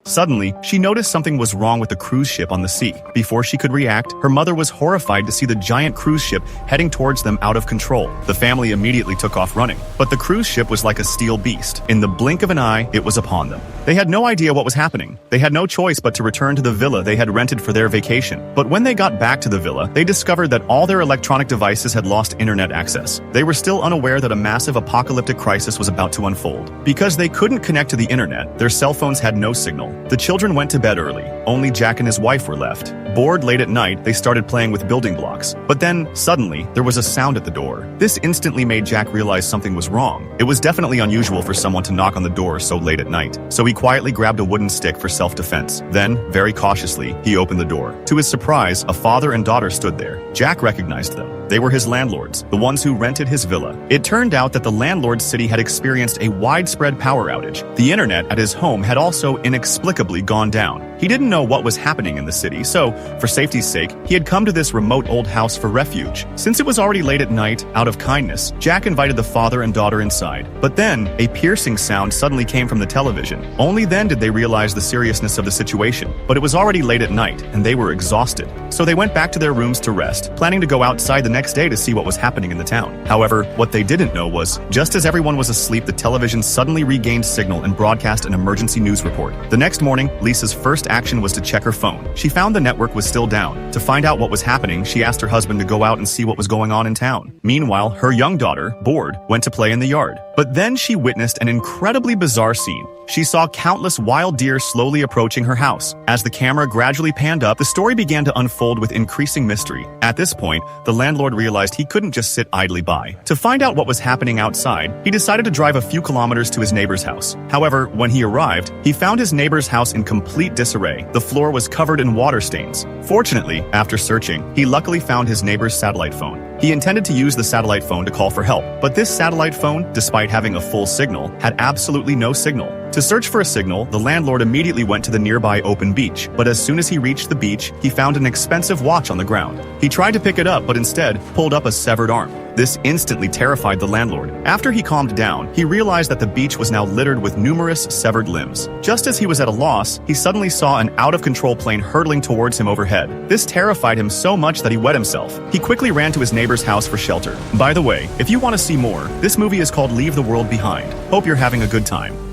Suddenly, she noticed something was wrong with the cruise ship on the sea. Before she could react, her mother was horrified to see the giant cruise ship heading towards them out of control. The family immediately took off running, but the cruise ship was like a steel beast. In the blink of an eye, it was upon them. They had no idea what was happening. They had no choice but to return to the villa they had rented for their vacation. But when they got back to the villa, they discovered that all their electronic devices had lost internet access. They were still unaware that a massive apocalyptic crisis was about to unfold. Because they couldn't connect to the internet, their cell phones had no signal. The children went to bed early. Only Jack and his wife were left. Bored late at night, they started playing with building blocks. But then, suddenly, there was a sound at the door. This instantly made Jack realize something was wrong. It was definitely unusual for someone to knock on the door so late at night. So he quietly grabbed a wooden stick for self-defense. Then, very cautiously, he opened the door. To his surprise, a father and daughter stood there. Jack recognized them. They were his landlords, the ones who rented his villa. It turned out that the landlord's city had experienced a widespread power outage. The internet at his home had also inexplicably gone down. He didn't know what was happening in the city, so, for safety's sake, he had come to this remote old house for refuge. Since it was already late at night, out of kindness, Jack invited the father and daughter inside. But then, a piercing sound suddenly came from the television. Only then did they realize the seriousness of the situation. But it was already late at night, and they were exhausted. So they went back to their rooms to rest, planning to go outside the next day to see what was happening in the town. However, what they didn't know was, just as everyone was asleep, the television suddenly regained signal and broadcast an emergency news report. The next morning, Lisa's first action was to check her phone. She found the network was still down. To find out what was happening, she asked her husband to go out and see what was going on in town. Meanwhile, her young daughter, bored, went to play in the yard. But then she witnessed an incredibly bizarre scene. She saw countless wild deer slowly approaching her house. As the camera gradually panned up, the story began to unfold with increasing mystery. At this point, the landlord realized he couldn't just sit idly by. To find out what was happening outside, he decided to drive a few kilometers to his neighbor's house. However, when he arrived, he found his neighbor's house in complete disarray. The floor was covered in water stains. Fortunately, after searching, he luckily found his neighbor's satellite phone. He intended to use the satellite phone to call for help, but this satellite phone, despite having a full signal, had absolutely no signal. To search for a signal, the landlord immediately went to the nearby open beach, but as soon as he reached the beach, he found an expensive watch on the ground. He tried to pick it up, but instead pulled up a severed arm. This instantly terrified the landlord. After he calmed down, he realized that the beach was now littered with numerous severed limbs. Just as he was at a loss, he suddenly saw an out-of-control plane hurtling towards him overhead. This terrified him so much that he wet himself. He quickly ran to his neighbor's house for shelter. By the way, if you want to see more, this movie is called Leave the World Behind. Hope you're having a good time.